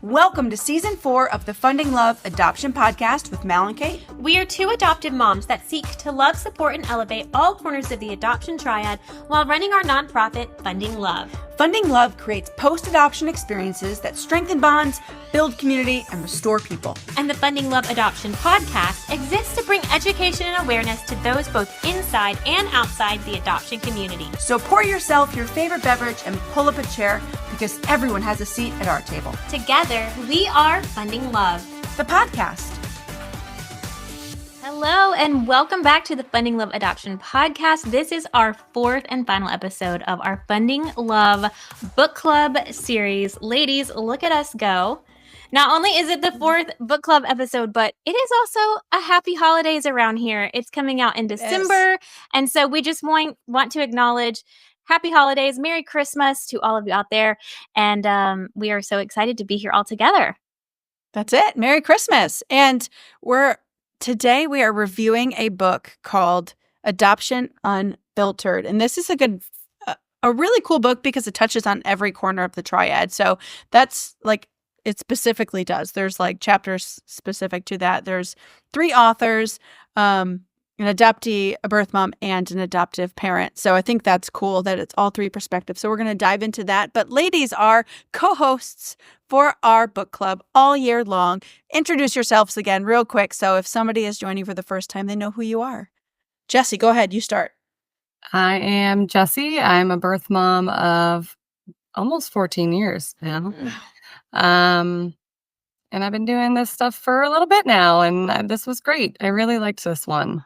Welcome to Season 4 of the Funding Love Adoption Podcast with Mal and Kate. We are two adoptive moms that seek to love, support, and elevate all corners of the adoption triad while running our nonprofit, Funding Love. Funding Love creates post-adoption experiences that strengthen bonds, build community, and restore people. And the Funding Love Adoption Podcast exists to bring education and awareness to those both inside and outside the adoption community. So pour yourself your favorite beverage and pull up a chair because everyone has a seat at our table. Together, we are Funding Love, the podcast. Hello, and welcome back to the Funding Love Adoption Podcast. This is our fourth and final episode of our Funding Love Book Club series. Ladies, look at us go. Not only is it the fourth book club episode, but it is also a happy holidays around here. It's coming out in December, and so we just want to acknowledge happy holidays, Merry Christmas to all of you out there, and we are so excited to be here all together. That's it. Merry Christmas. And today we are reviewing a book called Adoption Unfiltered. And this is a really cool book because it touches on every corner of the triad. So that's like, it specifically does. There's like chapters specific to that. There's 3 authors, an adoptee, a birth mom, and an adoptive parent. So I think that's cool that it's all 3 perspectives. So we're going to dive into that. But ladies are co-hosts for our book club all year long. Introduce yourselves again real quick. So if somebody is joining for the first time, they know who you are. Jessie, go ahead. You start. I am Jessie. I'm a birth mom of almost 14 years now. And I've been doing this stuff for a little bit now, and this was great. I really liked this one.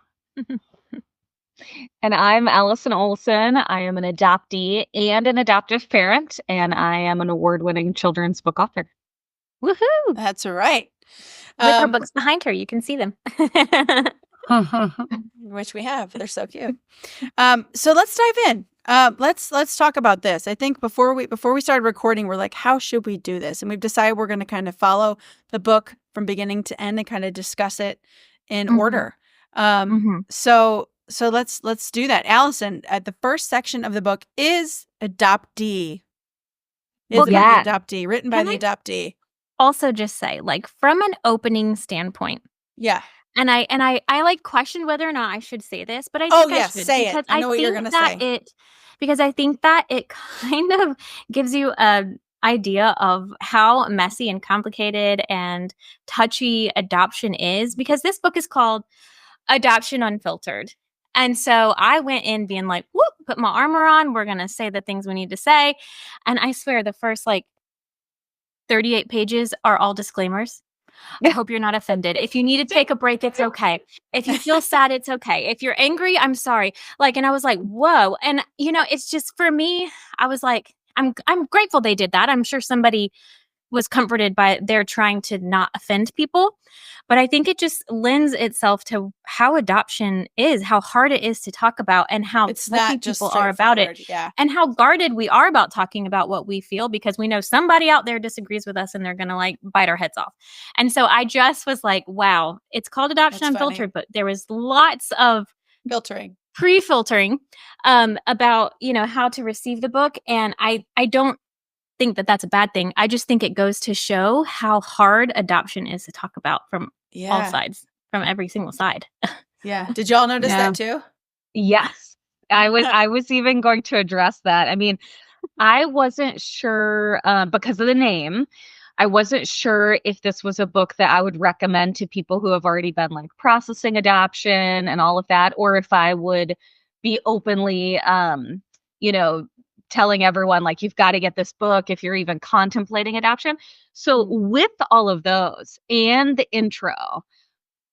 And I'm Allison Olson. I am an adoptee and an adoptive parent, and I am an award-winning children's book author. Woohoo! That's right. With her books behind her, you can see them. Which we have. They're so cute. So let's dive in. Let's talk about this. I think before we started recording, we're like, how should we do this? And we've decided we're going to kind of follow the book from beginning to end and kind of discuss it in order. So let's do that. Allison, at the first section of the book is adoptee. About the adoptee, written by the adoptee. Also just say, like, from an opening standpoint. Yeah. And I like questioned whether or not I should say this, but I think I should. Say it. I know what you're going to say. Because I think that it kind of gives you an idea of how messy and complicated and touchy adoption is, because this book is called Adoption Unfiltered. And so I went in being like, whoop, put my armor on. We're going to say the things we need to say. And I swear the first 38 pages are all disclaimers. I hope you're not offended. If you need to take a break, it's okay. If you feel sad, it's okay. If you're angry, I'm sorry. And I was like, whoa. And, it's just, for me, I was like, I'm grateful they did that. I'm sure somebody was comforted by their trying to not offend people. But I think it just lends itself to how adoption is, how hard it is to talk about, and how touchy people are about it. Yeah. And how guarded we are about talking about what we feel, because we know somebody out there disagrees with us and they're going to bite our heads off. And so I just was like, wow, it's called Adoption Unfiltered, but there was lots of pre-filtering about, how to receive the book. And I don't think that that's a bad thing. I just think it goes to show how hard adoption is to talk about from all sides, from every single side. Yeah. Did y'all notice that too? Yes. I was even going to address that. I mean, I wasn't sure because of the name. I wasn't sure if this was a book that I would recommend to people who have already been processing adoption and all of that, or if I would be openly, telling everyone you've got to get this book if you're even contemplating adoption. So with all of those and the intro,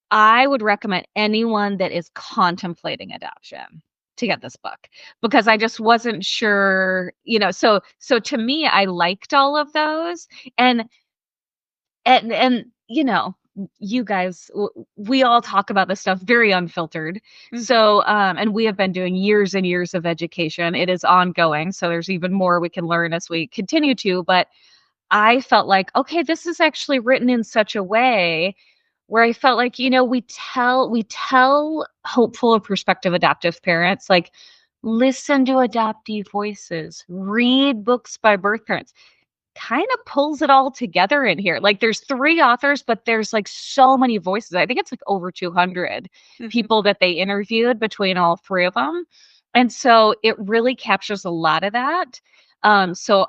I would recommend anyone that is contemplating adoption to get this book, because I just wasn't sure, so to me, I liked all of those, and you guys, we all talk about this stuff very unfiltered. So, and we have been doing years and years of education. It is ongoing. So there's even more we can learn as we continue to, but I felt like, okay, this is actually written in such a way where I felt like, we tell hopeful or prospective adoptive parents, listen to adoptee voices, read books by birth parents. kind of pulls it all together in here. Like there's 3 authors, but there's like so many voices. I think it's like over 200 people that they interviewed between all 3 of them. And so it really captures a lot of that. So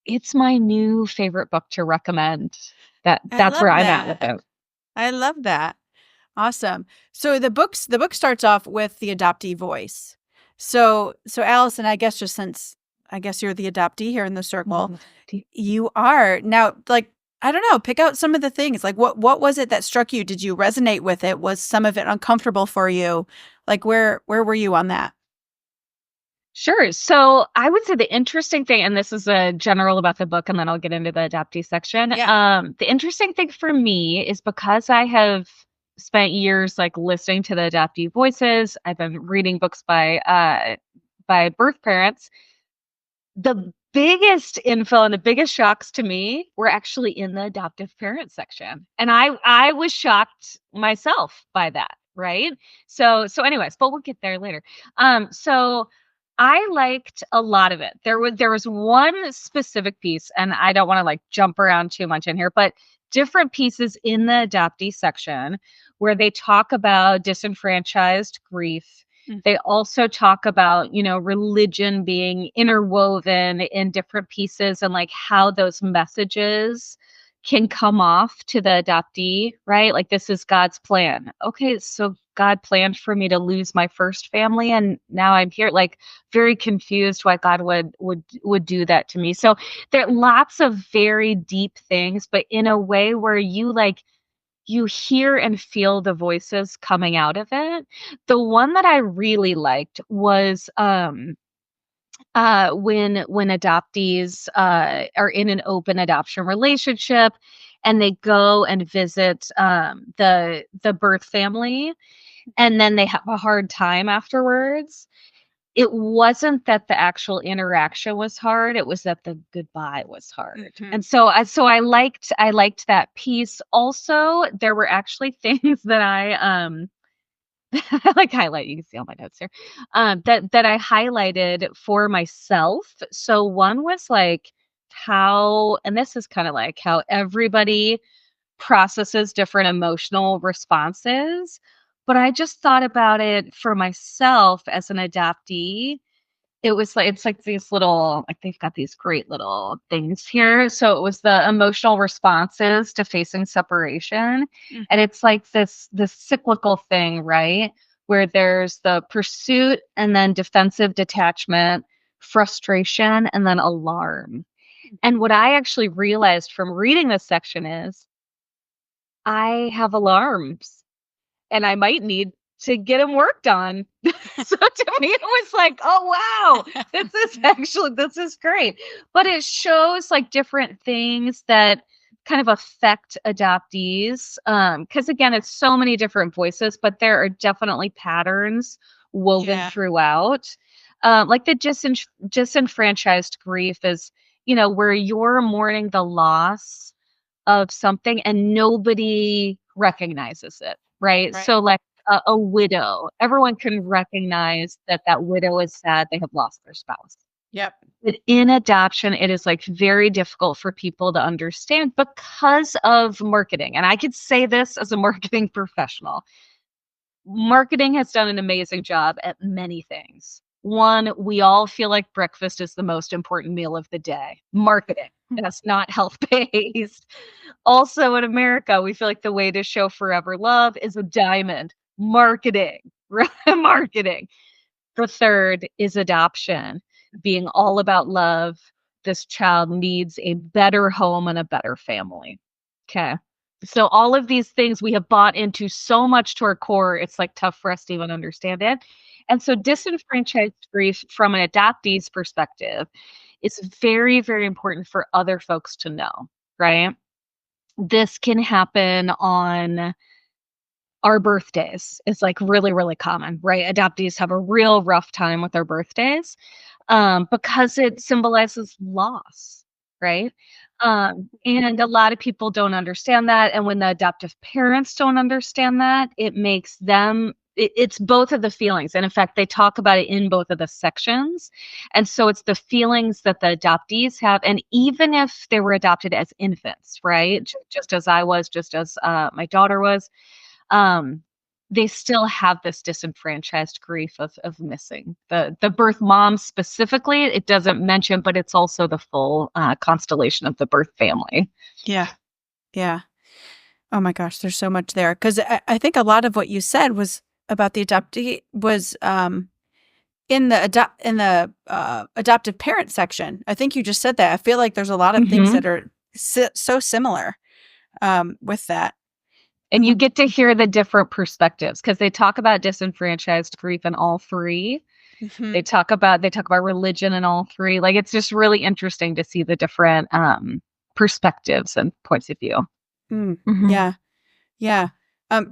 it's my new favorite book to recommend. That's where I'm at with it. I love that. Awesome. So the book starts off with the adoptee voice. So Allison, I guess just since I guess you're the adoptee here in the circle, you are now, like, I don't know, pick out some of the things. Like what was it that struck you? Did you resonate with it? Was some of it uncomfortable for you? Like where were you on that? Sure. So I would say the interesting thing, and this is a general about the book, and then I'll get into the adoptee section. Yeah. The interesting thing for me is because I have spent years like listening to the adoptee voices. I've been reading books by birth parents. The biggest info and the biggest shocks to me were actually in the adoptive parent section. And I was shocked myself by that, right? So anyways, but we'll get there later. So I liked a lot of it. There was one specific piece, and I don't want to like jump around too much in here, but different pieces in the adoptee section where they talk about disenfranchised grief. They also talk about, religion being interwoven in different pieces and like how those messages can come off to the adoptee, right? Like this is God's plan. Okay, so God planned for me to lose my first family and now I'm here, like very confused why God would do that to me. So there are lots of very deep things, but in a way where you hear and feel the voices coming out of it. The one that I really liked was when adoptees are in an open adoption relationship and they go and visit the birth family, and then they have a hard time afterwards. It wasn't that the actual interaction was hard, it was that the goodbye was hard. And so I liked that piece. Also, there were actually things that I like highlight. You can see all my notes here. That I highlighted for myself. So one was like how, and this is kind of like how everybody processes different emotional responses. But I just thought about it for myself as an adoptee. It's like these little, like they've got these great little things here. So it was the emotional responses to facing separation. And it's like this cyclical thing, right? Where there's the pursuit and then defensive detachment, frustration, and then alarm. And what I actually realized from reading this section is I have alarms and I might need to get them worked on. So to me, it was like, oh, wow, this is great. But it shows like different things that kind of affect adoptees. Because again, it's so many different voices, but there are definitely patterns woven throughout. Like the disenfranchised grief is, where you're mourning the loss of something and nobody recognizes it, right? So like a widow, everyone can recognize that widow is sad they have lost their spouse. Yep. But in adoption, it is like very difficult for people to understand because of marketing. And I could say this as a marketing professional. Marketing has done an amazing job at many things. One, we all feel like breakfast is the most important meal of the day. Marketing. That's not health-based. Also in America, we feel like the way to show forever love is a diamond. Marketing. Right? Marketing. The third is adoption. Being all about love. This child needs a better home and a better family. Okay. So all of these things we have bought into so much to our core, it's like tough for us to even understand it. And so disenfranchised grief from an adoptee's perspective is very, very important for other folks to know, right? This can happen on our birthdays. It's like really, really common, right? Adoptees have a real rough time with their birthdays because it symbolizes loss, right? And a lot of people don't understand that. And when the adoptive parents don't understand that, it makes them it's both of the feelings. And in fact, they talk about it in both of the sections. And so it's the feelings that the adoptees have. And even if they were adopted as infants, right? Just as I was, just as my daughter was, they still have this disenfranchised grief of missing the birth mom specifically. It doesn't mention, but it's also the full constellation of the birth family. Yeah. Yeah. Oh my gosh, there's so much there. Because I think a lot of what you said was about the adoptee was in the adoptive parent section. I think you just said that. I feel like there's a lot of things that are so similar with that. And you get to hear the different perspectives because they talk about disenfranchised grief in all three. They talk about religion in all three. Like, it's just really interesting to see the different perspectives and points of view. Yeah. Yeah.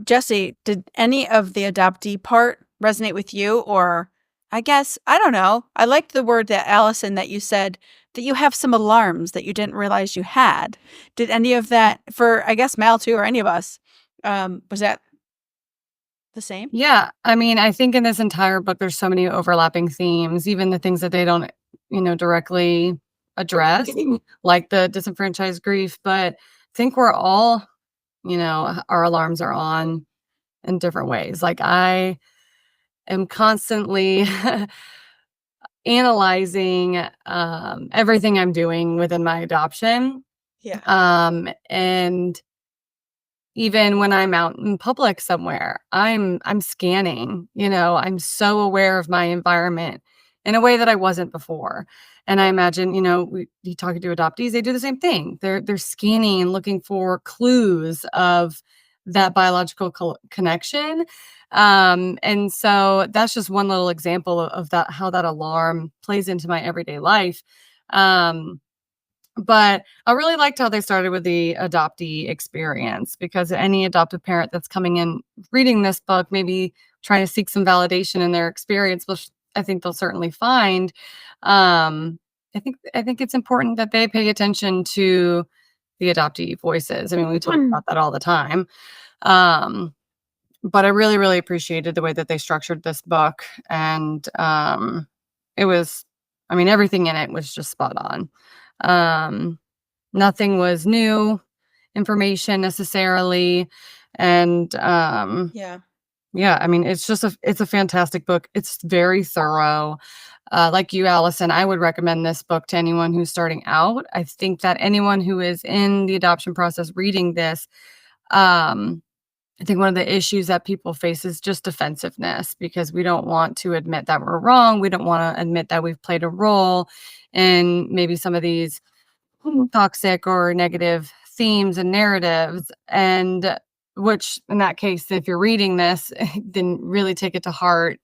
Jesse, did any of the adoptee part resonate with you? Or I guess, I don't know. I liked the word that Allison, that you said that you have some alarms that you didn't realize you had. Did any of that for, I guess, Mal too, or any of us, was that the same? Yeah. I mean, I think in this entire book, there's so many overlapping themes, even the things that they don't, directly address, like the disenfranchised grief. But I think we're all, our alarms are on in different ways. Like, I am constantly analyzing everything I'm doing within my adoption. Yeah. And even when I'm out in public somewhere, I'm scanning, I'm so aware of my environment in a way that I wasn't before. And I imagine, we talking to adoptees, they do the same thing. They're scanning and looking for clues of that biological connection. And so that's just one little example of that, how that alarm plays into my everyday life. But I really liked how they started with the adoptee experience, because any adoptive parent that's coming in reading this book, maybe trying to seek some validation in their experience, which I think they'll certainly find. I think it's important that they pay attention to the adoptee voices. I mean, we talk about that all the time. But I really, really appreciated the way that they structured this book. And it was, everything in it was just spot on. Nothing was new information necessarily. And it's a fantastic book. It's very thorough. Like you, Allison, I would recommend this book to anyone who's starting out. I think that anyone who is in the adoption process reading this, I think one of the issues that people face is just defensiveness, because we don't want to admit that we're wrong. We don't want to admit that we've played a role in maybe some of these toxic or negative themes and narratives. And which, in that case, if you're reading this, then really take it to heart.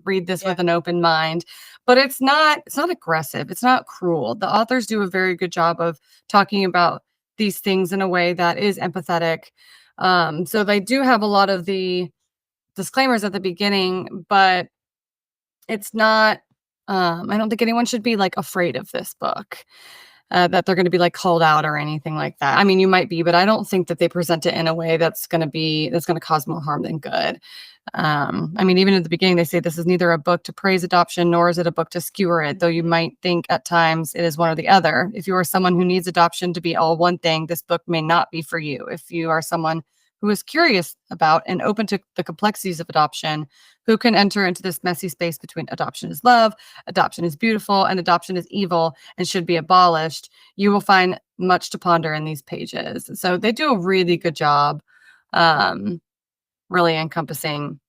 Read this with an open mind. But it's not aggressive. It's not cruel. The authors do a very good job of talking about these things in a way that is empathetic. So they do have a lot of the disclaimers at the beginning, but it's not, I don't think anyone should be like afraid of this book, that they're going to be like called out or anything like that. I mean, you might be, but I don't think that they present it in a way that's going to cause more harm than good. Even at the beginning, they say this is neither a book to praise adoption, nor is it a book to skewer it, though you might think at times it is one or the other. If you are someone who needs adoption to be all one thing, this book may not be for you. If you are someone who is curious about and open to the complexities of adoption, who can enter into this messy space between adoption is love, adoption is beautiful, and adoption is evil and should be abolished, you will find much to ponder in these pages. So they do a really good job really encompassing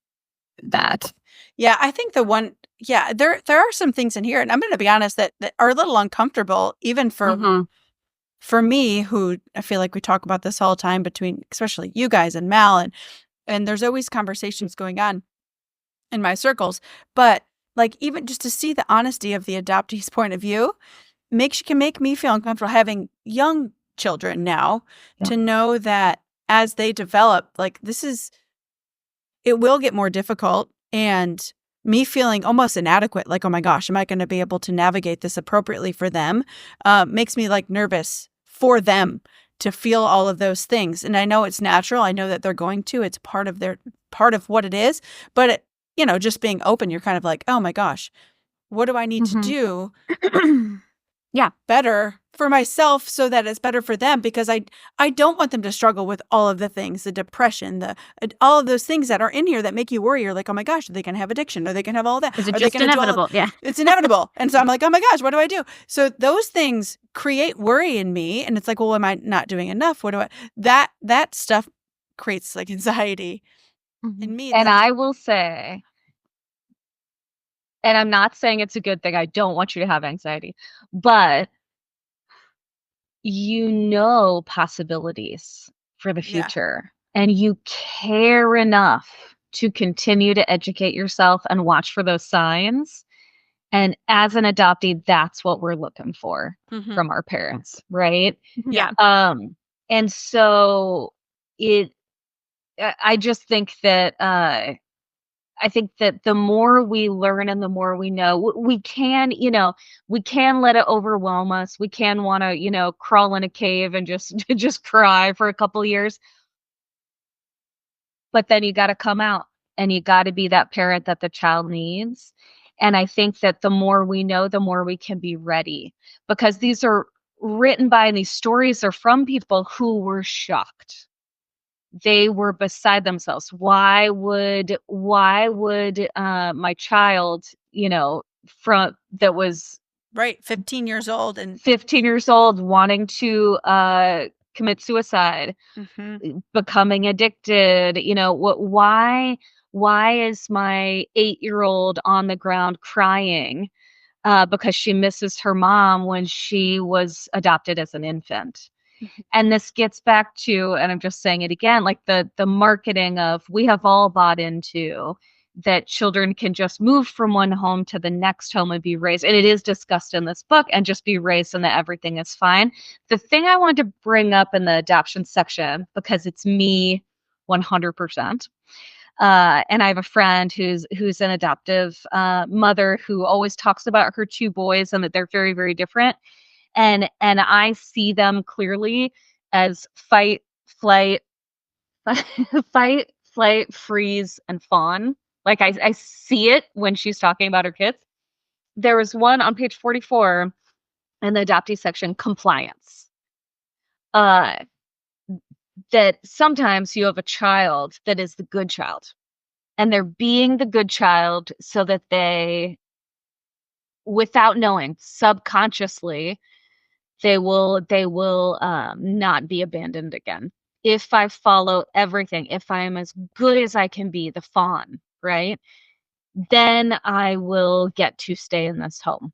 that. Yeah, I think there are some things in here, and I'm going to be honest, that are a little uncomfortable, even for me, who I feel like we talk about this all the time between, especially you guys and Mal, and there's always conversations going on in my circles. But like, even just to see the honesty of the adoptee's point of view can make me feel uncomfortable, having young children now, to know that as they develop, like, it will get more difficult, and me feeling almost inadequate, like, oh my gosh, am I going to be able to navigate this appropriately for them? Makes me like nervous for them to feel all of those things. And I know it's natural. I know that they're going to. It's part of part of what it is. But, just being open, you're kind of like, oh my gosh, what do I need to do better for myself so that it's better for them? Because I don't want them to struggle with all of the things, the depression, all of those things that are in here that make you worry. You're like, oh my gosh, are they going to have addiction? Are they going to have all that? Is it Are they just gonna do inevitable? Yeah. It's inevitable. And so I'm like, oh my gosh, what do I do? So those things create worry in me. And it's like, well, am I not doing enough? That stuff creates like anxiety in me. And I will say, and I'm not saying it's a good thing. I don't want you to have anxiety, but possibilities for the Yeah. future, and you care enough to continue to educate yourself and watch for those signs. And as an adoptee, that's what we're looking for from our parents, right? Yeah. And so I just think that I think that the more we learn and the more we know, we can let it overwhelm us. We can want to, crawl in a cave and just cry for a couple years. But then you got to come out and you got to be that parent that the child needs. And I think that the more we know, the more we can be ready, because these are written by, and these stories are from people who were shocked. They were beside themselves. Why would my child, from that was Right. 15 years old and 15 years old wanting to commit suicide, becoming addicted, why is my 8-year-old on the ground crying because she misses her mom when she was adopted as an infant? And this gets back to, and I'm just saying it again, like the marketing of, we have all bought into that children can just move from one home to the next home and be raised. And it is discussed in this book, and just be raised and that everything is fine. The thing I wanted to bring up in the adoption section, because it's me 100%. And I have a friend who's an adoptive mother who always talks about her 2 boys and that they're very, very different. And I see them clearly as fight, flight, freeze, and fawn. Like I see it when she's talking about her kids. There was one on page 44 in the adoptee section, compliance. That sometimes you have a child that is the good child, and they're being the good child so that they, without knowing, subconsciously, they will not be abandoned again. If I follow everything, if I am as good as I can be, the fawn, right? Then I will get to stay in this home.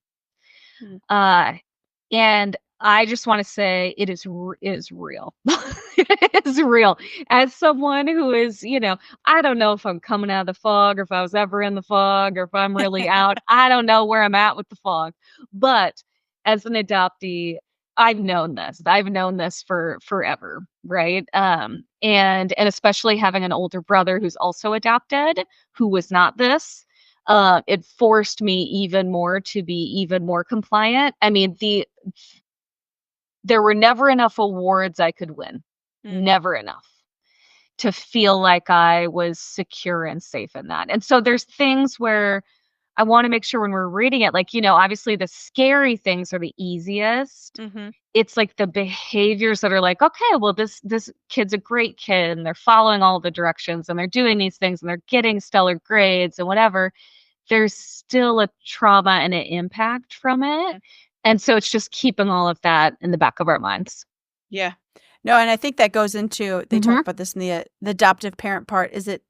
And I just want to say it is real. It is real. As someone who is, I don't know if I'm coming out of the fog, or if I was ever in the fog, or if I'm really out. I don't know where I'm at with the fog. But as an adoptee, I've known this. I've known this for forever, right? And especially having an older brother who's also adopted, who was not this. It forced me even more to be even more compliant. I mean, there were never enough awards I could win. Never enough to feel like I was secure and safe in that. And so there's things where I want to make sure when we're reading it, like, obviously the scary things are the easiest. It's like the behaviors that are like, okay, well, this kid's a great kid, and they're following all the directions, and they're doing these things, and they're getting stellar grades and whatever. There's still a trauma and an impact from it. And so it's just keeping all of that in the back of our minds. Yeah. No, and I think that goes into, they talk about this in the adoptive parent part, is it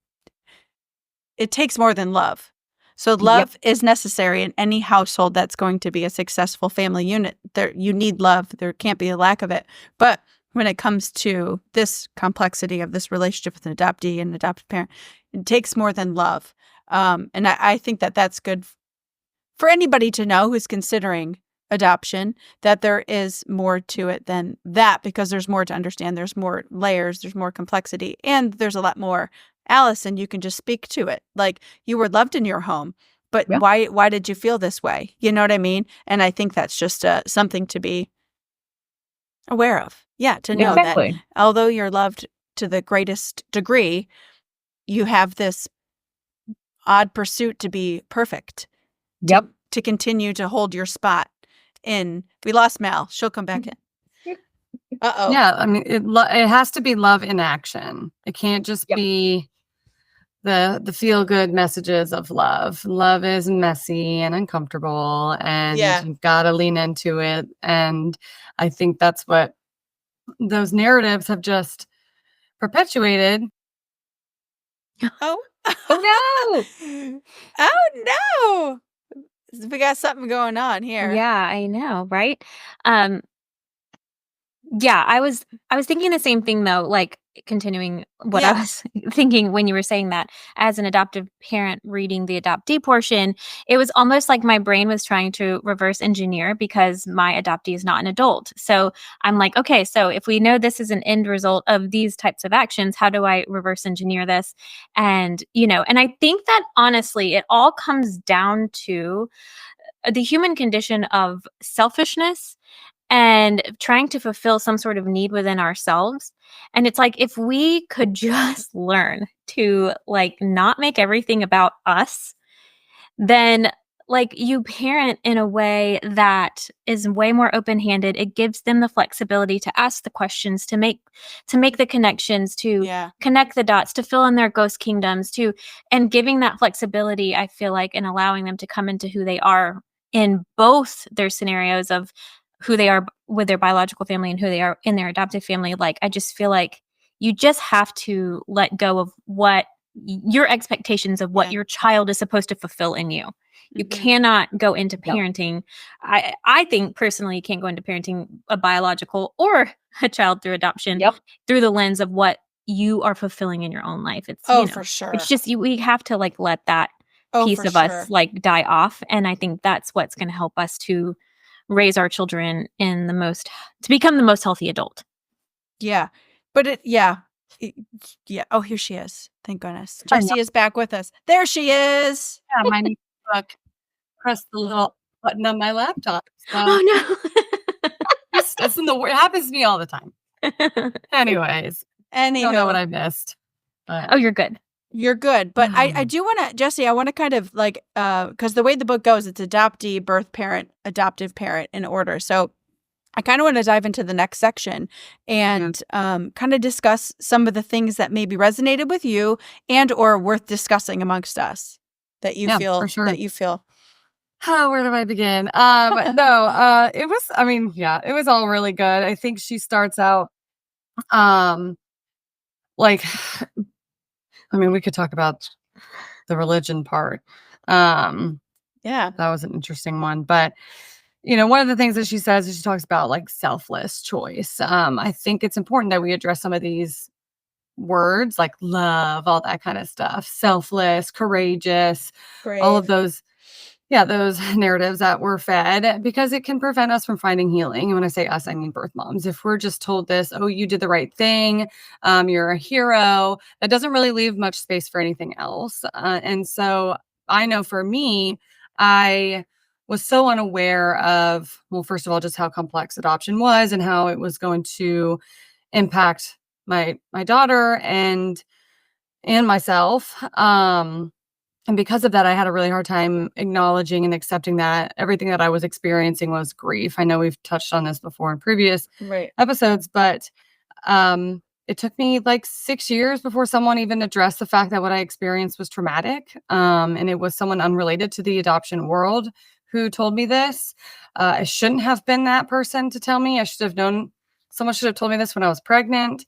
takes more than love. So love is necessary in any household that's going to be a successful family unit. You need love. There can't be a lack of it. But when it comes to this complexity of this relationship with an adoptee and adoptive parent, it takes more than love. And I think that that's good for anybody to know who's considering adoption, that there is more to it than that, because there's more to understand. There's more layers. There's more complexity. And there's a lot more. Allison, you can just speak to it. Like, you were loved in your home, but why did you feel this way? You know what I mean? And I think that's just something to be aware of. Yeah, to know that although you're loved to the greatest degree, you have this odd pursuit to be perfect. Yep. To continue to hold your spot in. We lost Mel. She'll come back in. Uh-oh. Yeah, I mean, it has to be love in action. It can't just Yep. be the feel good messages of love. Love is messy and uncomfortable, and Yeah. you've got to lean into it. And I think that's what those narratives have just perpetuated. Oh. Oh no. Oh no. We got something going on here. Yeah, I know, right? Yeah, I was thinking the same thing though, like continuing what I Yeah. was thinking when you were saying that. As an adoptive parent reading the adoptee portion, it was almost like my brain was trying to reverse engineer because my adoptee is not an adult. So I'm like, okay, so if we know this is an end result of these types of actions, how do I reverse engineer this? And, and I think that honestly, it all comes down to the human condition of selfishness and trying to fulfill some sort of need within ourselves. And it's like, if we could just learn to not make everything about us, then you parent in a way that is way more open-handed. It gives them the flexibility to ask the questions, to make the connections, to connect the dots, to fill in their ghost kingdoms, and giving that flexibility, I feel like, and allowing them to come into who they are in both their scenarios of who they are with their biological family and who they are in their adoptive family. I just feel like you just have to let go of what your expectations of what your child is supposed to fulfill in you. You cannot go into parenting. I think personally, you can't go into parenting a biological or a child through adoption through the lens of what you are fulfilling in your own life. It's for sure. It's just we have to let that piece of us die off, and I think that's what's going to help us to raise our children to become the most healthy adult. Yeah. But yeah. Oh, here she is. Thank goodness. Jessie is back with us. There she is. Yeah, my new book pressed the little button on my laptop. So Oh no. it happens to me all the time. Anyways. I don't know what I missed. But. Oh, you're good. You're good. But I do want to, Jessie, I want to kind of because the way the book goes, it's adoptee, birth parent, adoptive parent in order. So I kind of want to dive into the next section and kind of discuss some of the things that maybe resonated with you and or worth discussing amongst us that you feel, for sure. that you feel. Oh, where do I begin? It was all really good. I think she starts out, we could talk about the religion part. That was an interesting one. But, one of the things that she says is she talks about selfless choice. I think it's important that we address some of these words like love, all that kind of stuff, selfless, courageous, Brave. All of those narratives that we're fed, because it can prevent us from finding healing. And when I say us, I mean birth moms. If we're just told this, oh, you did the right thing, you're a hero, that doesn't really leave much space for anything else. And so I know for me, I was so unaware of, well, first of all, just how complex adoption was and how it was going to impact my daughter and myself. And because of that, I had a really hard time acknowledging and accepting that everything that I was experiencing was grief. I know we've touched on this before in previous episodes, but it took me 6 years before someone even addressed the fact that what I experienced was traumatic. And it was someone unrelated to the adoption world who told me this. I shouldn't have been that person to tell me. I should have known. Someone should have told me this when I was pregnant.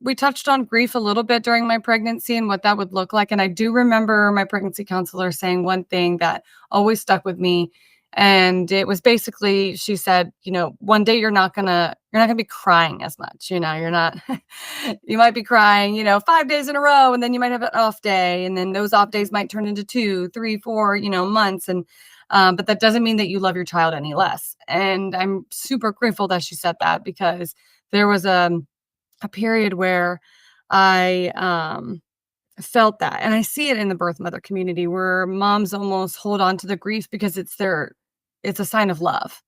We touched on grief a little bit during my pregnancy and what that would look like. And I do remember my pregnancy counselor saying one thing that always stuck with me. And it was basically, she said, one day you're not gonna be crying as much. You might be crying, 5 days in a row, and then you might have an off day. And then those off days might turn into 2, 3, 4, months. And, but that doesn't mean that you love your child any less. And I'm super grateful that she said that, because there was a period where I felt that. And I see it in the birth mother community where moms almost hold on to the grief because it's a sign of love.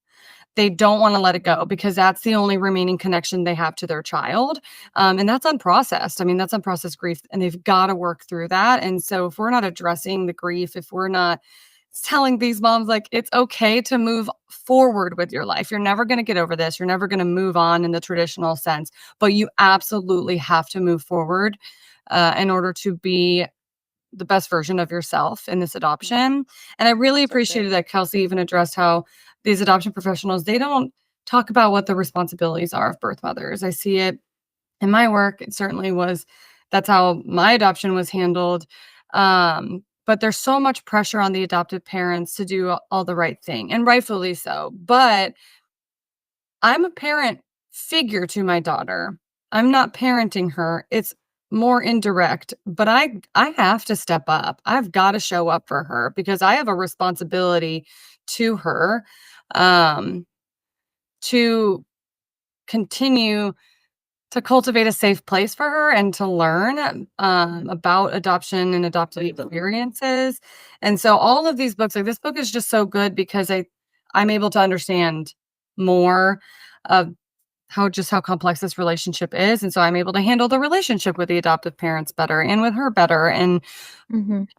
they don't want to let it go because that's the only remaining connection they have to their child. And that's unprocessed. I mean, that's unprocessed grief, and they've got to work through that. And so if we're not addressing the grief, if we're not telling these moms, like, it's okay to move forward with your life. You're never going to get over this. You're never going to move on in the traditional sense, but you absolutely have to move forward in order to be the best version of yourself in this adoption. And I really appreciated that Kelsey even addressed how these adoption professionals, they don't talk about what the responsibilities are of birth mothers. I see it in my work. It certainly was, that's how my adoption was handled. But there's so much pressure on the adoptive parents to do all the right thing, and rightfully so. But I'm a parent figure to my daughter. I'm not parenting her. It's more indirect, but I have to step up. I've got to show up for her because I have a responsibility to her, to continue to cultivate a safe place for her and to learn about adoption and adoptive experiences. And so all of these books, like this book is just so good because I'm able to understand more of how complex this relationship is. And so I'm able to handle the relationship with the adoptive parents better and with her better. And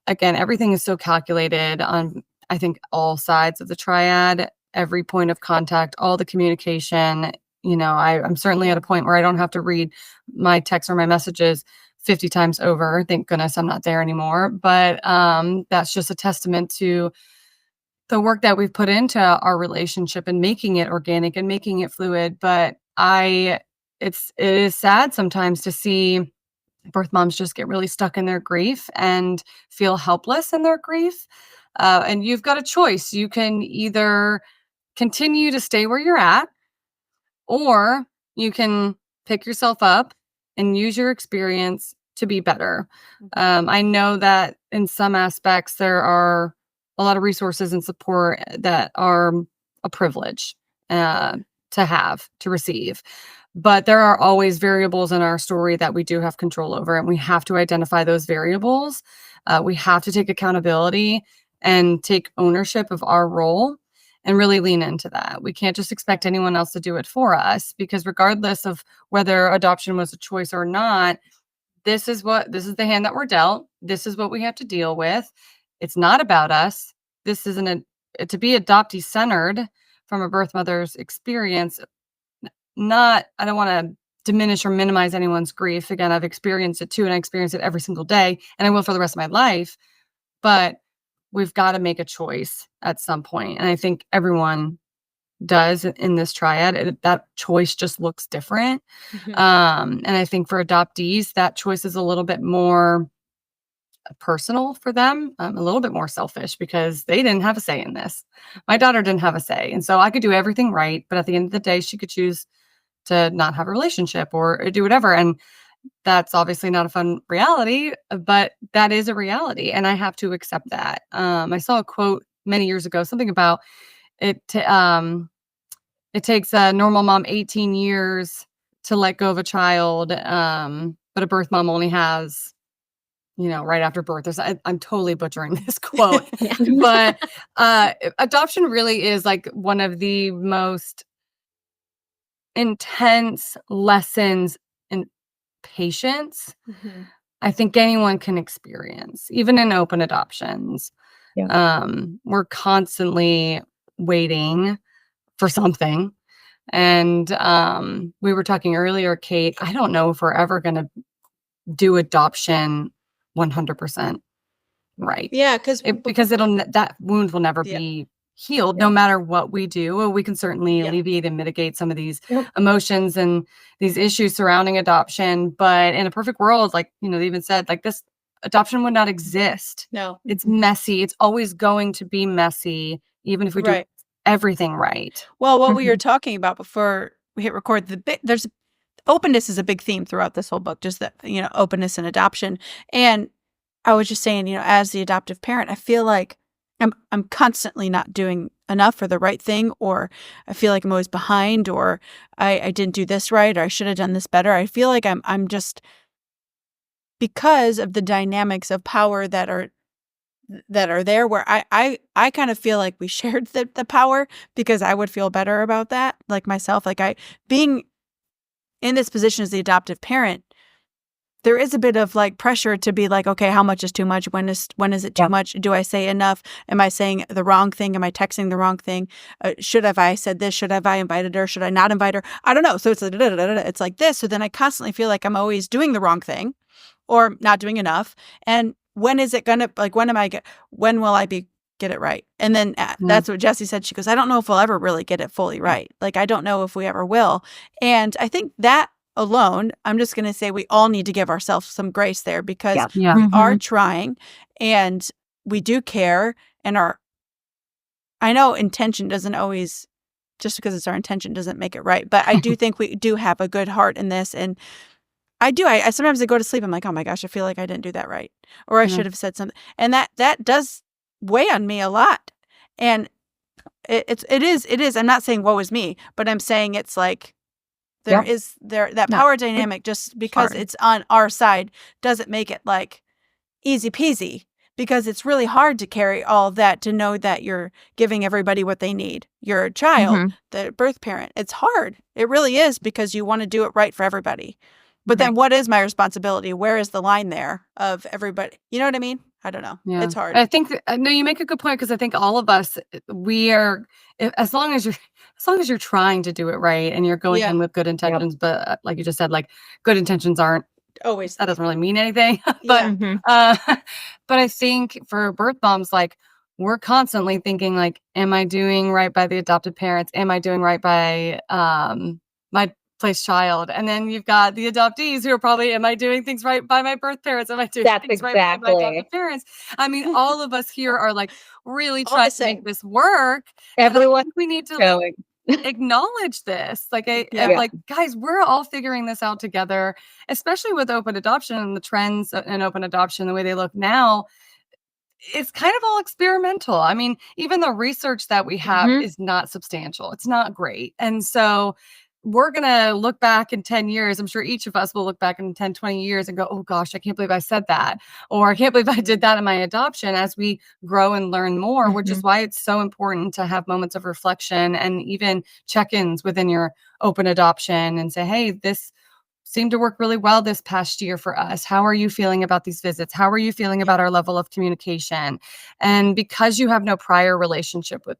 again, everything is so calculated on, I think, all sides of the triad, every point of contact, all the communication. You know, I'm certainly at a point where I don't have to read my texts or my messages 50 times over. Thank goodness I'm not there anymore. But that's just a testament to the work that we've put into our relationship and making it organic and making it fluid. But it is sad sometimes to see birth moms just get really stuck in their grief and feel helpless in their grief. And you've got a choice. You can either continue to stay where you're at, or you can pick yourself up and use your experience to be better. I know that in some aspects there are a lot of resources and support that are a privilege to receive. But there are always variables in our story that we do have control over, and we have to identify those variables. We have to take accountability and take ownership of our role and really lean into that. We can't just expect anyone else to do it for us, because regardless of whether adoption was a choice or not, this is the hand that we're dealt. This is what we have to deal with. It's not about us. This isn't to be adoptee centered from a birth mother's experience. I don't want to diminish or minimize anyone's grief. Again, I've experienced it too, and I experience it every single day, and I will for the rest of my life. But we've got to make a choice at some point. And I think everyone does in this triad. That choice just looks different. And I think for adoptees, that choice is a little bit more personal for them, a little bit more selfish, because they didn't have a say in this. My daughter didn't have a say. And so I could do everything right, but at the end of the day, she could choose to not have a relationship or do whatever. And that's obviously not a fun reality, but that is a reality. And I have to accept that. I saw a quote many years ago, something about it. It takes a normal mom 18 years to let go of a child. But a birth mom only has, right after birth. I'm totally butchering this quote, but adoption really is like one of the most intense lessons in patience I think anyone can experience, even in open adoptions. We're constantly waiting for something. And we were talking earlier, Kate, I don't know if we're ever going to do adoption 100% right. Yeah, because that wound will never be healed, no matter what we do. We can certainly alleviate and mitigate some of these emotions and these issues surrounding adoption. But in a perfect world, like, they even said, like, this adoption would not exist. No. It's messy. It's always going to be messy, even if we do everything right. Well, what we were talking about before we hit record, there's openness is a big theme throughout this whole book, just that, openness and adoption. And I was just saying, as the adoptive parent, I feel like I'm constantly not doing enough or the right thing, or I feel like I'm always behind, or I didn't do this right, or I should have done this better. I feel like I'm just, because of the dynamics of power that are that are there where I kind of feel like we shared the power, because I would feel better about that, like myself, like being in this position as the adoptive parent, there is a bit of like pressure to be like, okay, how much is too much? When is it too much? Do I say enough? Am I saying the wrong thing? Am I texting the wrong thing? Should have I said this? Should have I invited her? Should I not invite her? I don't know. So it's like this. So then I constantly feel like I'm always doing the wrong thing or not doing enough. And when is it gonna, like, when will I get it right? And then that's what Jessie said. She goes, I don't know if we'll ever really get it fully right. Like, I don't know if we ever will. And I think that alone, I'm just going to say we all need to give ourselves some grace there, because we are trying and we do care, and I know intention doesn't always, just because it's our intention doesn't make it right. But I do think we do have a good heart in this. And I sometimes I go to sleep, I'm like, oh my gosh, I feel like I didn't do that right. Or I should have said something. And that does weigh on me a lot. And it is, I'm not saying woe is me, but I'm saying it's like, that power dynamic, just because it's on our side doesn't make it like easy peasy, because it's really hard to carry all of that, to know that you're giving everybody what they need. Your child, the birth parent, it's hard. It really is, because you want to do it right for everybody. But then what is my responsibility? Where is the line there of everybody? You know what I mean? I don't know. Yeah. It's hard. I think no, you make a good point, because I think all of us, we are, as long as you're trying to do it right and you're going in with good intentions, but like you just said, like, good intentions aren't always, that doesn't really mean anything. But but I think for birth moms, like, we're constantly thinking like, am I doing right by the adopted parents? Am I doing right by my placed child? And then you've got the adoptees who are probably, am I doing things right by my birth parents? Am I doing things right by my adopted parents? I mean, all of us here are like really trying to make this work. Everyone, we need to acknowledge this. Like, like, guys, we're all figuring this out together, especially with open adoption and the trends in open adoption, the way they look now. It's kind of all experimental. I mean, even the research that we have is not substantial. It's not great. And so we're going to look back in 10 years. I'm sure each of us will look back in 10, 20 years and go, oh gosh, I can't believe I said that. Or I can't believe I did that in my adoption, as we grow and learn more, which is why it's so important to have moments of reflection and even check-ins within your open adoption and say, hey, this seemed to work really well this past year for us. How are you feeling about these visits? How are you feeling about our level of communication? And because you have no prior relationship with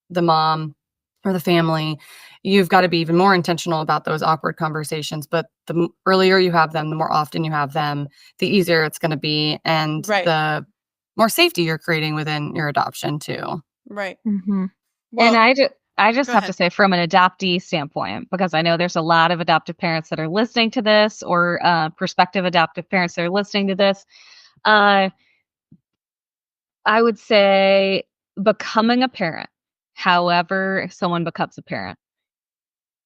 the mom or the family, you've got to be even more intentional about those awkward conversations. But the earlier you have them, the more often you have them, the easier it's going to be, and the more safety you're creating within your adoption too. Right. Well, and I just have to say, from an adoptee standpoint, because I know there's a lot of adoptive parents that are listening to this, or prospective adoptive parents that are listening to this. I would say becoming a parent, however someone becomes a parent,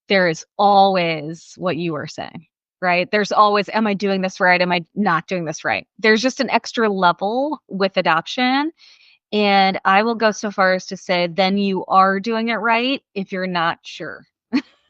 there is always what you are saying, right? There's always, am I doing this right? Am I not doing this right? There's just an extra level with adoption. And I will go so far as to say, then you are doing it right if you're not sure.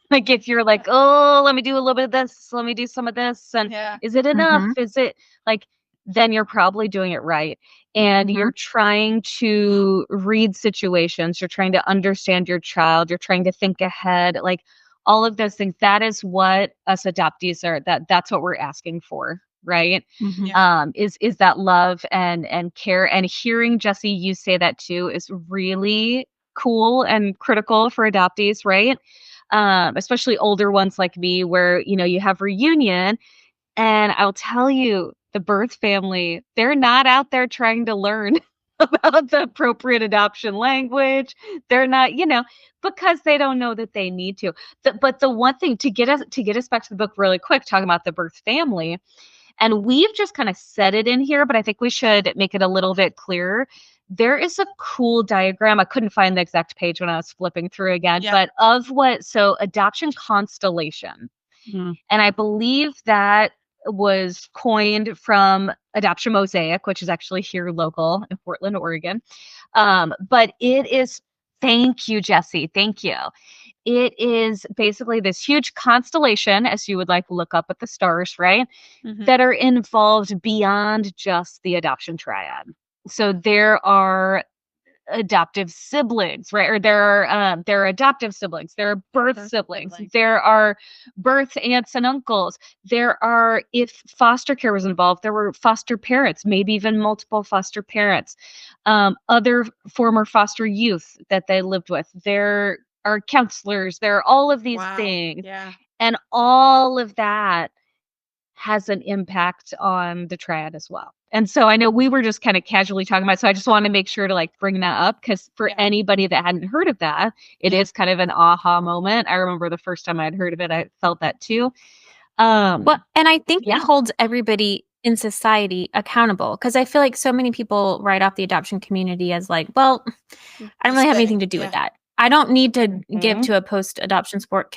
Like, if you're like, oh, let me do a little bit of this, let me do some of this, and is it enough? Is it like, then you're probably doing it right. And you're trying to read situations, you're trying to understand your child, you're trying to think ahead, like all of those things. That is what us adoptees are, that's what we're asking for. Right. Is that love and care. And hearing Jessie, you say that too, is really cool and critical for adoptees, right? Especially older ones like me, where, you have reunion, and I'll tell you, the birth family, they're not out there trying to learn about the appropriate adoption language. They're not, because they don't know that they need to. But the one thing, to get us back to the book really quick, talking about the birth family, and we've just kind of said it in here, but I think we should make it a little bit clearer. There is a cool diagram. I couldn't find the exact page when I was flipping through again, but so adoption constellation. And I believe that was coined from Adoption Mosaic, which is actually here local in Portland, Oregon. But it is, thank you, Jessie. Thank you. It is basically this huge constellation, as you would like look up at the stars, right? That are involved beyond just the adoption triad. So there are adoptive siblings, right? Or there are adoptive siblings, there are birth siblings, there are birth aunts and uncles, there are, if foster care was involved, there were foster parents, maybe even multiple foster parents, other former foster youth that they lived with, there are counselors, there are all of these things. Yeah. And all of that has an impact on the triad as well. And so I know we were just kind of casually talking about it, so I just want to make sure to like bring that up, because for anybody that hadn't heard of that, it is kind of an aha moment. I remember the first time I'd heard of it, I felt that too. Well, and I think it holds everybody in society accountable, because I feel like so many people write off the adoption community as like, well, I don't really have anything to do with that. I don't need to give to a post-adoption support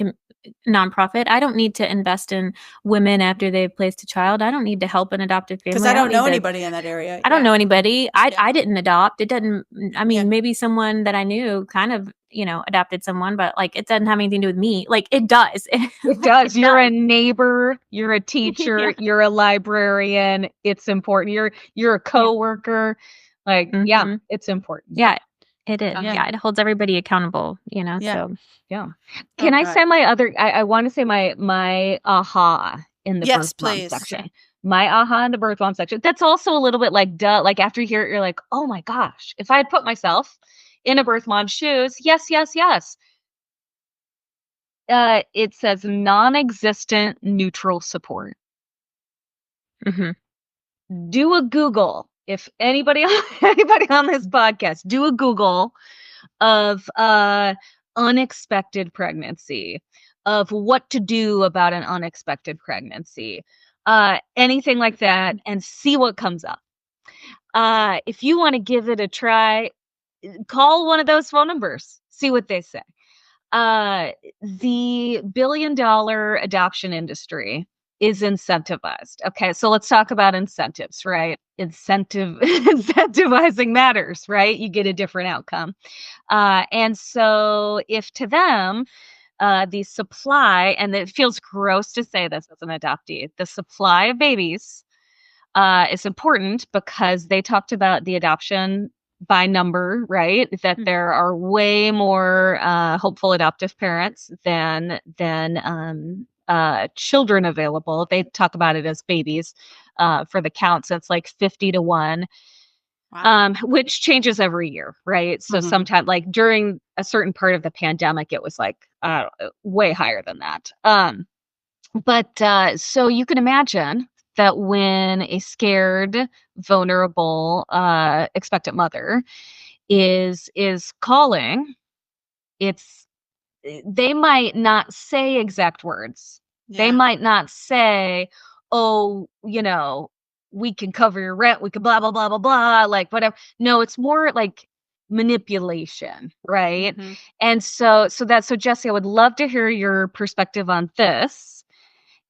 nonprofit. I don't need to invest in women after they've placed a child. I don't need to help an adoptive family. Because I don't know anybody in that area. I don't know anybody. I didn't adopt. It doesn't, I mean, maybe someone that I knew kind of, adopted someone, but like it doesn't have anything to do with me. Like it does. It does. You're a neighbor, you're a teacher, you're a librarian. It's important. You're a coworker. Like, it's important. Yeah. It is. Yeah. It holds everybody accountable, so. Yeah. Can I say my other, I want to say my aha in the birth mom section. My aha in the birth mom section. That's also a little bit like, duh. Like after you hear it, you're like, oh my gosh, if I had put myself in a birth mom's shoes, yes. It says non-existent neutral support. Mm-hmm. Do a Google. If anybody on this podcast, do a Google of unexpected pregnancy, of what to do about an unexpected pregnancy, anything like that, and see what comes up. If you want to give it a try, call one of those phone numbers, see what they say. The billion-dollar adoption industry is incentivized. Okay, so let's talk about incentives, right? Incentivizing matters, right? You get a different outcome. And so if to them, the supply, and it feels gross to say this as an adoptee, the supply of babies is important, because they talked about the adoption by number, right? That there are way more hopeful adoptive parents than children available. They talk about it as babies for the count. So it's like 50 to 1, which changes every year, right? So sometimes, like during a certain part of the pandemic, it was like way higher than that. But so you can imagine that when a scared, vulnerable, expectant mother is calling, they might not say exact words. They might not say, oh, we can cover your rent, we can blah, blah, blah, blah, blah, like whatever. No, it's more like manipulation, right? And so Jessie, I would love to hear your perspective on this.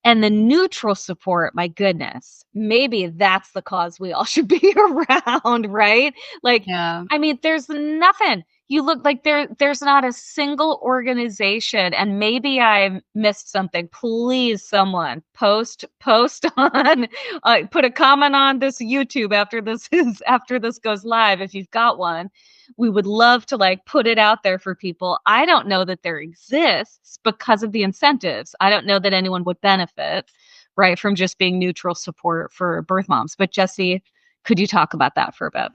And the neutral support, my goodness, maybe that's the cause we all should be around, right? Like, I mean, there's nothing. You look like there's not a single organization, and maybe I missed something. Please, someone post on, put a comment on this YouTube after this goes live. If you've got one, we would love to like put it out there for people. I don't know that there exists because of the incentives. I don't know that anyone would benefit, right, from just being neutral support for birth moms. But Jessie, could you talk about that for a bit?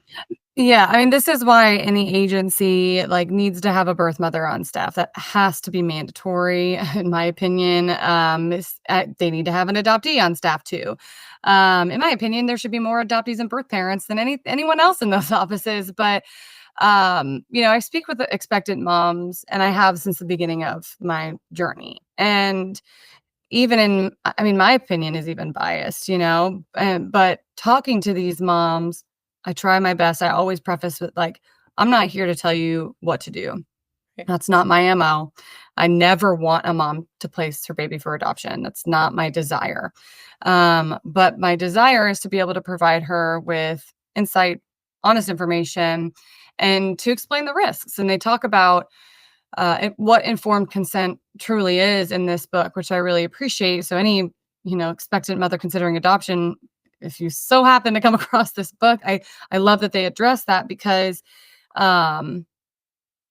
Yeah, I mean, this is why any agency like needs to have a birth mother on staff. That has to be mandatory, in my opinion. They need to have an adoptee on staff too. In my opinion, there should be more adoptees and birth parents than anyone else in those offices. But I speak with expectant moms, and I have since the beginning of my journey. And even my opinion is even biased, but talking to these moms, I try my best. I always preface with like, I'm not here to tell you what to do. That's not my MO. I never want a mom to place her baby for adoption. That's not my desire. But my desire is to be able to provide her with insight, honest information, and to explain the risks. And they talk about what informed consent truly is in this book, which I really appreciate. So any, expectant mother considering adoption, if you so happen to come across this book, I love that they address that because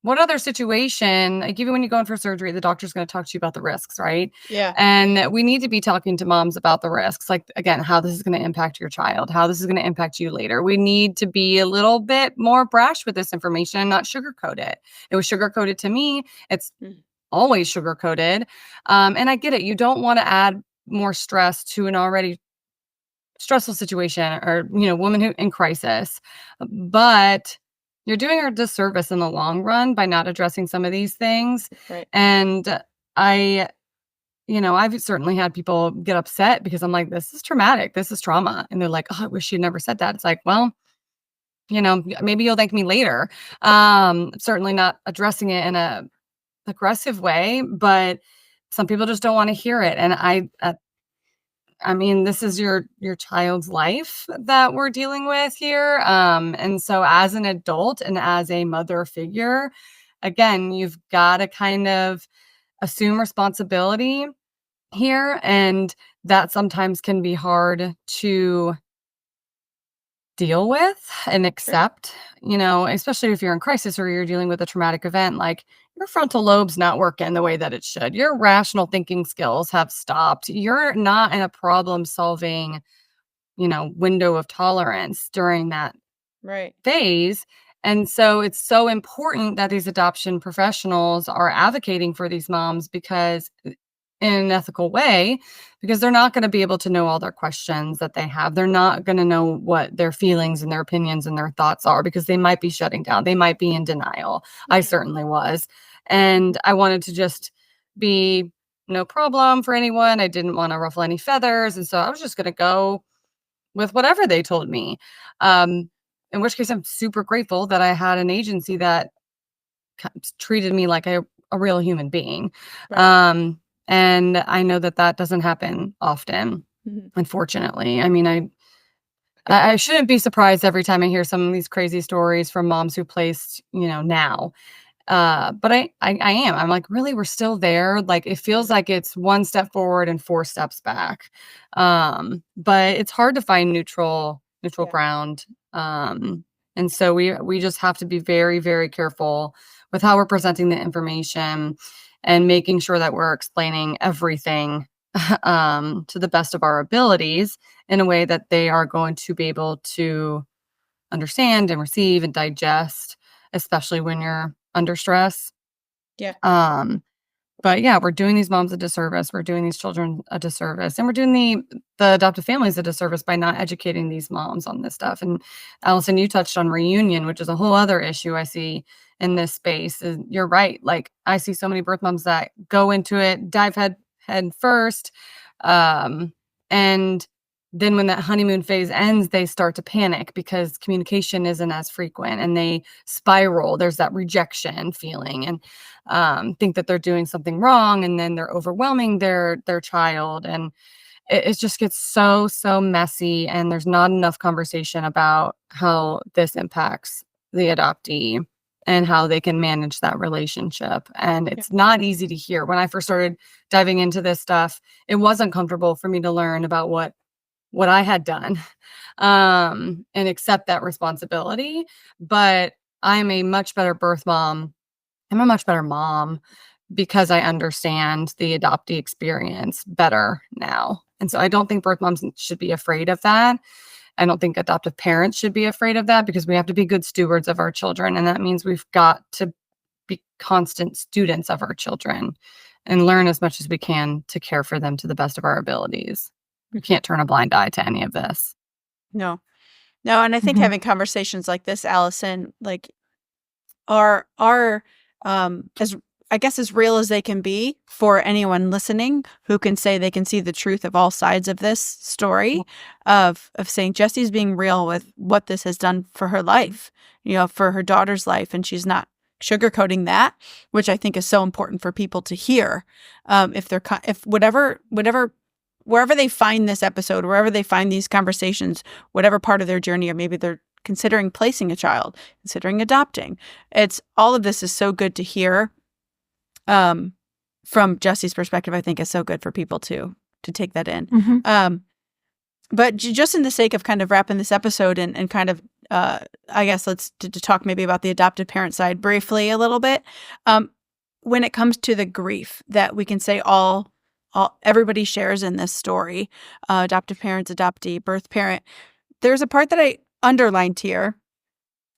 what other situation, like even when you go in for surgery, the doctor's going to talk to you about the risks, right? Yeah. And we need to be talking to moms about the risks, like, again, how this is going to impact your child, how this is going to impact you later. We need to be a little bit more brash with this information and not sugarcoat it. It was sugarcoated to me. It's always sugarcoated. And I get it. You don't want to add more stress to an already stressful situation or, woman who in crisis. But you're doing her a disservice in the long run by not addressing some of these things. Right. And I've certainly had people get upset because I'm like, this is traumatic. This is trauma. And they're like, oh, I wish you'd never said that. It's like, well, maybe you'll thank me later. Certainly not addressing it in a aggressive way, but some people just don't want to hear it. And I mean, this is your child's life that we're dealing with here. And so as an adult and as a mother figure, again, you've got to kind of assume responsibility here. And that sometimes can be hard to deal with and accept, especially if you're in crisis or you're dealing with a traumatic event, like your frontal lobe's not working the way that it should. Your rational thinking skills have stopped. You're not in a problem solving, window of tolerance during that phase. And so it's so important that these adoption professionals are advocating for these moms because in an ethical way, because they're not going to be able to know all their questions that they have. They're not going to know what their feelings and their opinions and their thoughts are because they might be shutting down. They might be in denial. I certainly was. And I wanted to just be no problem for anyone. I didn't want to ruffle any feathers. And so I was just going to go with whatever they told me. In which case I'm super grateful that I had an agency that treated me like a real human being. Right. And I know that doesn't happen often, unfortunately. I mean, I shouldn't be surprised every time I hear some of these crazy stories from moms who placed, now. But I am. I'm like, really, we're still there. Like, it feels like it's one step forward and 4 steps back. But it's hard to find neutral ground. And so we just have to be very, very careful with how we're presenting the information and making sure that we're explaining everything to the best of our abilities in a way that they are going to be able to understand and receive and digest, especially when you're under stress. Yeah. But yeah, we're doing these moms a disservice. We're doing these children a disservice. And we're doing the adoptive families a disservice by not educating these moms on this stuff. And Allison, you touched on reunion, which is a whole other issue I see in this space. You're right. Like, I see so many birth moms that go into it, dive head first. And then when that honeymoon phase ends, they start to panic because communication isn't as frequent and they spiral. There's that rejection feeling and think that they're doing something wrong. And then they're overwhelming their child. And it just gets so messy. And there's not enough conversation about how this impacts the adoptee and how they can manage that relationship. And it's not easy to hear. When I first started diving into this stuff, it wasn't comfortable for me to learn about what I had done and accept that responsibility. But I'm a much better birth mom. I'm a much better mom because I understand the adoptee experience better now. And so I don't think birth moms should be afraid of that. I don't think adoptive parents should be afraid of that because we have to be good stewards of our children. And that means we've got to be constant students of our children and learn as much as we can to care for them to the best of our abilities. We can't turn a blind eye to any of this. No. And I think having conversations like this, Allison, like are as real as they can be for anyone listening who can say they can see the truth of all sides of this story of saying Jessie's being real with what this has done for her life, for her daughter's life. And she's not sugarcoating that, which I think is so important for people to hear. Wherever they find this episode, wherever they find these conversations, whatever part of their journey, or maybe they're considering placing a child, considering adopting, all of this is so good to hear. From Jessie's perspective, I think is so good for people to take that in. But just in the sake of kind of wrapping this episode and kind of, I guess let's to talk maybe about the adoptive parent side briefly a little bit. When it comes to the grief that we can say everybody shares in this story, adoptive parents, adoptee, birth parent, there's a part that I underlined here,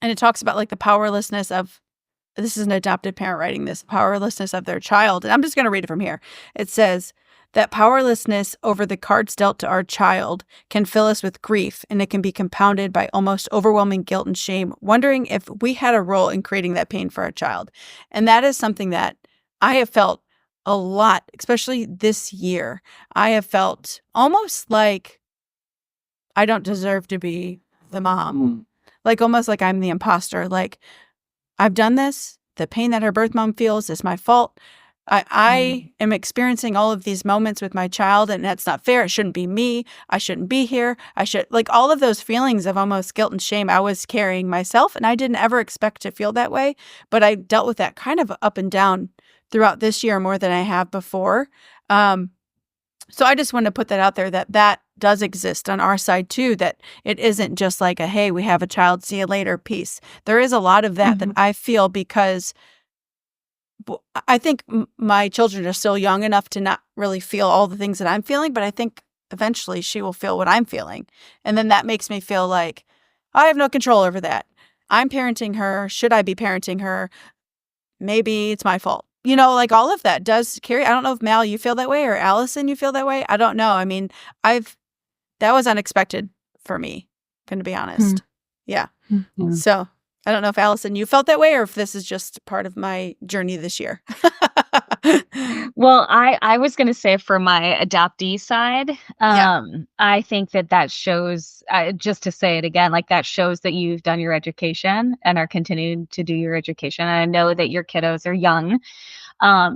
and it talks about like the powerlessness of, this is an adoptive parent writing this, powerlessness of their child. And I'm just going to read it from here. It says, that powerlessness over the cards dealt to our child can fill us with grief, and it can be compounded by almost overwhelming guilt and shame, wondering if we had a role in creating that pain for our child. And that is something that I have felt a lot, especially this year. I have felt almost like I don't deserve to be the mom, like almost like I'm the imposter. Like, I've done this. The pain that her birth mom feels is my fault. I am experiencing all of these moments with my child, and that's not fair. It shouldn't be me. I shouldn't be here. I should, like, all of those feelings of almost guilt and shame I was carrying myself, and I didn't ever expect to feel that way. But I dealt with that kind of up and down throughout this year more than I have before. So I just want to put that out there, that does exist on our side too, that it isn't just like a, hey, we have a child, see you later, peace. There is a lot of that that I feel because I think my children are still young enough to not really feel all the things that I'm feeling, but I think eventually she will feel what I'm feeling. And then that makes me feel like I have no control over that. I'm parenting her. Should I be parenting her? Maybe it's my fault. You know, like all of that does carry. I don't know if Mal, you feel that way, or Allison, you feel that way. I don't know. I mean, that was unexpected for me, going to be honest. Yeah. So I don't know if Allison, you felt that way, or if this is just part of my journey this year. Well, I was going to say for my adoptee side, I think that shows, just to say it again, like that shows that you've done your education and are continuing to do your education. And I know that your kiddos are young.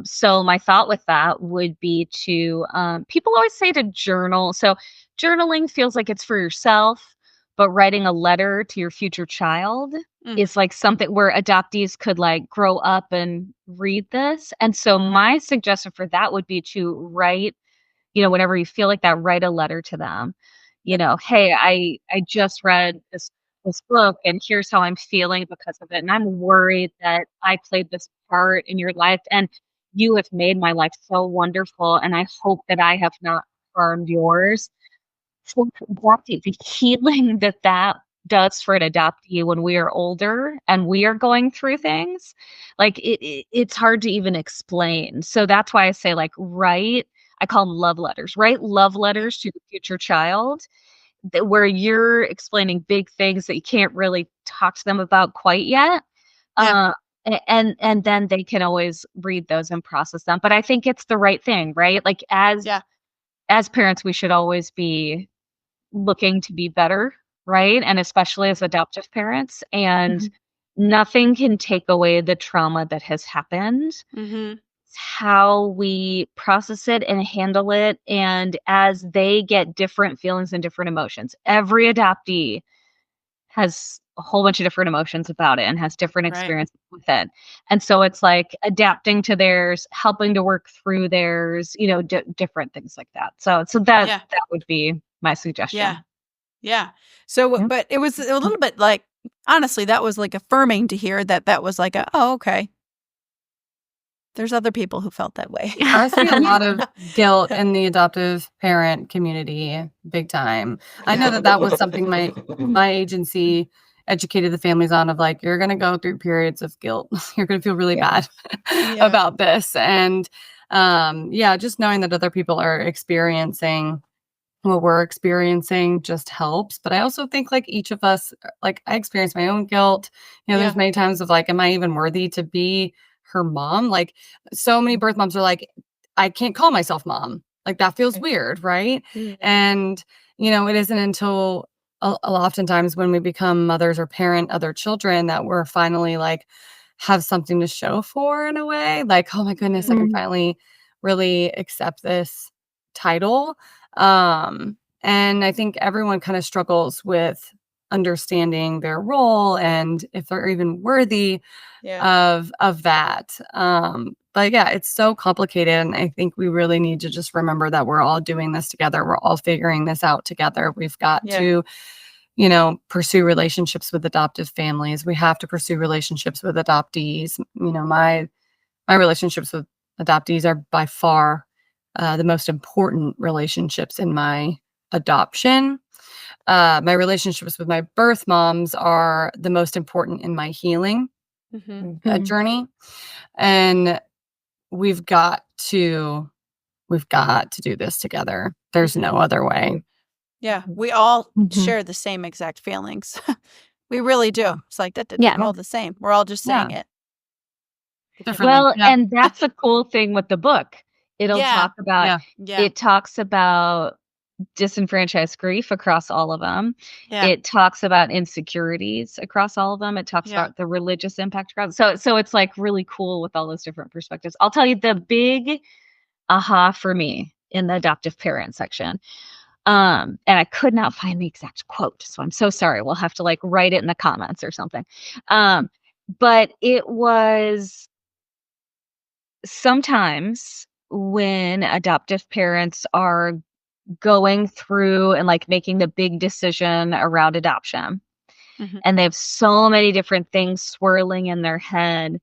So my thought with that would be to, people always say to journal. So journaling feels like it's for yourself, but writing a letter to your future child is like something where adoptees could like grow up and read this. And so my suggestion for that would be to write, whenever you feel like that, write a letter to them. Hey, I just read this book and here's how I'm feeling because of it. And I'm worried that I played this part in your life and you have made my life so wonderful. And I hope that I have not harmed yours. So the healing that does for an adoptee when we are older and we are going through things, like it's hard to even explain. So that's why I say like I call them love letters. Write love letters to the future child where you're explaining big things that you can't really talk to them about quite yet. And then they can always read those and process them. But I think it's the right thing, right? Like as parents, we should always be looking to be better, right? And especially as adoptive parents. And nothing can take away the trauma that has happened. It's how we process it and handle it. And as they get different feelings and different emotions, every adoptee has a whole bunch of different emotions about it and has different experiences with it. And so it's like adapting to theirs, helping to work through theirs, different things like that. So that would be my suggestion. Yeah. So, but it was a little bit like, honestly, that was like affirming to hear that was like okay. There's other people who felt that way. I see a lot of guilt in the adoptive parent community, big time. I know that was something my agency educated the families on, of like, you're going to go through periods of guilt. You're going to feel really bad about this. And just knowing that other people are experiencing what we're experiencing just helps. But I also think like each of us, like I experience my own guilt. There's many times of like, am I even worthy to be her mom? Like so many birth moms are like, I can't call myself mom. Like that feels weird, right? And, it isn't until oftentimes when we become mothers or parent other children that we're finally like have something to show for in a way. Like, oh my goodness, I can finally really accept this title. And I think everyone kind of struggles with understanding their role and if they're even worthy of that. But yeah, it's so complicated. And I think we really need to just remember that we're all doing this together. We're all figuring this out together. We've got to, pursue relationships with adoptive families. We have to pursue relationships with adoptees. My relationships with adoptees are by far the most important relationships in my adoption. My relationships with my birth moms are the most important in my healing journey. And we've got to do this together. There's no other way. Yeah, we all share the same exact feelings. We really do. It's like that. We're all the same. We're all just saying it. Well, and that's the cool thing with the book. It'll talk about. It talks about disenfranchised grief across all of them. Yeah. It talks about insecurities across all of them. It talks about the religious impact across. So it's like really cool with all those different perspectives. I'll tell you the big aha for me in the adoptive parent section. And I could not find the exact quote, so I'm so sorry. We'll have to like write it in the comments or something. But it was sometimes when adoptive parents are going through and like making the big decision around adoption, and they have so many different things swirling in their head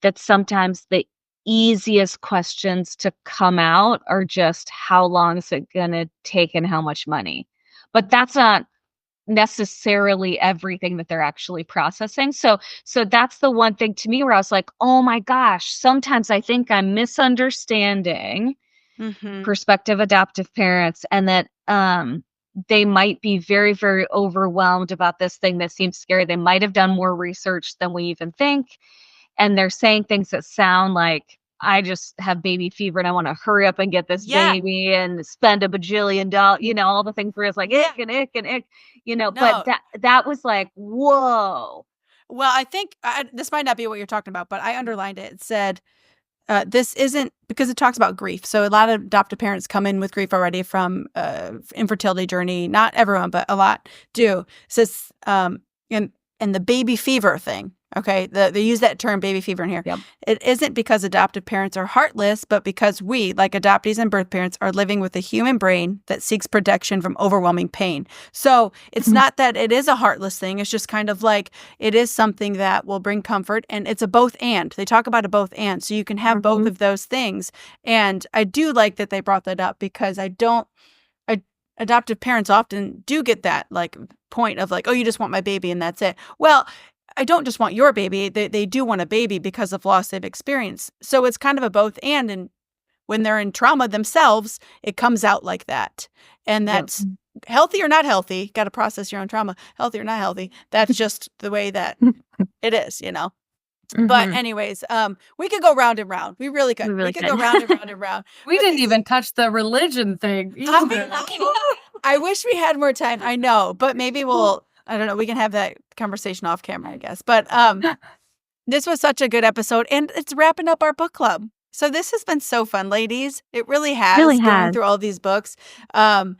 that sometimes the easiest questions to come out are just how long is it going to take and how much money. But that's not necessarily everything that they're actually processing. So that's the one thing to me where I was like, oh my gosh, sometimes I think I'm misunderstanding prospective adoptive parents, and that they might be very, very overwhelmed about this thing that seems scary. They might have done more research than we even think. And they're saying things that sound like, I just have baby fever and I want to hurry up and get this baby and spend $1 bajillion, all the things where it's like, ick and ick and ick, but that was like, whoa. Well, I think this might not be what you're talking about, but I underlined it. It said, this isn't, because it talks about grief. So a lot of adoptive parents come in with grief already from infertility journey. Not everyone, but a lot do. It says, and the baby fever thing. Okay, they use that term baby fever in here. Yep. It isn't because adoptive parents are heartless, but because we, like adoptees and birth parents, are living with a human brain that seeks protection from overwhelming pain. So it's not that it is a heartless thing. It's just kind of like it is something that will bring comfort, and it's a both and. They talk about a both and, so you can have both of those things. And I do like that they brought that up, because adoptive parents often do get that like point of like, oh, you just want my baby and that's it. Well, I don't just want your baby. They do want a baby because of loss they've experienced. So it's kind of a both and when they're in trauma themselves, it comes out like that. And that's healthy or not healthy. Got to process your own trauma. Healthy or not healthy. That's just the way that it is, But anyways, we could go round and round. We really could. We could go round and round and round. We didn't even touch the religion thing either. I wish we had more time. I know, but maybe I don't know. We can have that conversation off camera, I guess. But this was such a good episode, and it's wrapping up our book club. So this has been so fun, ladies. It really has. Going through all these books. And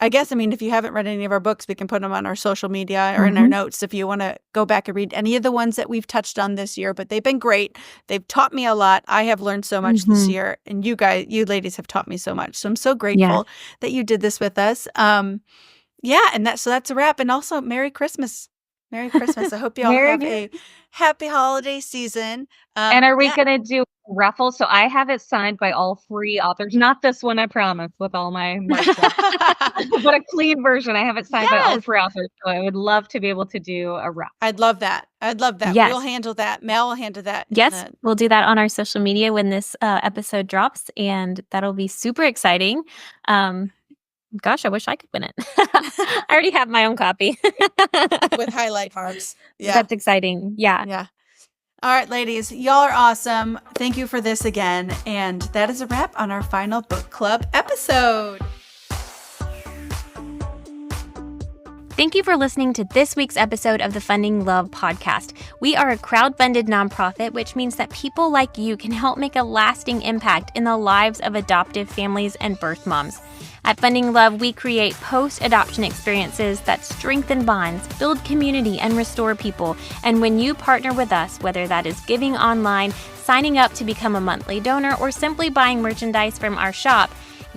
I guess, if you haven't read any of our books, we can put them on our social media or in our notes if you want to go back and read any of the ones that we've touched on this year. But they've been great. They've taught me a lot. I have learned so much this year. And you ladies have taught me so much. So I'm so grateful that you did this with us. And that's a wrap. And also, Merry Christmas. Merry Christmas. I hope you all have a happy holiday season. And are we going to do a raffle? So I have it signed by all 3 authors. Not this one, I promise, with all my marks but a clean version. I have it signed by all 3 authors. So I would love to be able to do a raffle. I'd love that. Yes. We'll handle that. Mel will handle that. Yes, we'll do that on our social media when this episode drops. And that'll be super exciting. Gosh, I wish I could win it. I already have my own copy. With highlight marks. Yeah. That's exciting. Yeah. Yeah. All right, ladies, y'all are awesome. Thank you for this again. And that is a wrap on our final book club episode. Thank you for listening to this week's episode of the Funding Love podcast. We are a crowd-funded nonprofit, which means that people like you can help make a lasting impact in the lives of adoptive families and birth moms. At Funding Love, we create post-adoption experiences that strengthen bonds, build community, and restore people. And when you partner with us, whether that is giving online, signing up to become a monthly donor, or simply buying merchandise from our shop,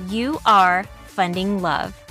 you are funding love.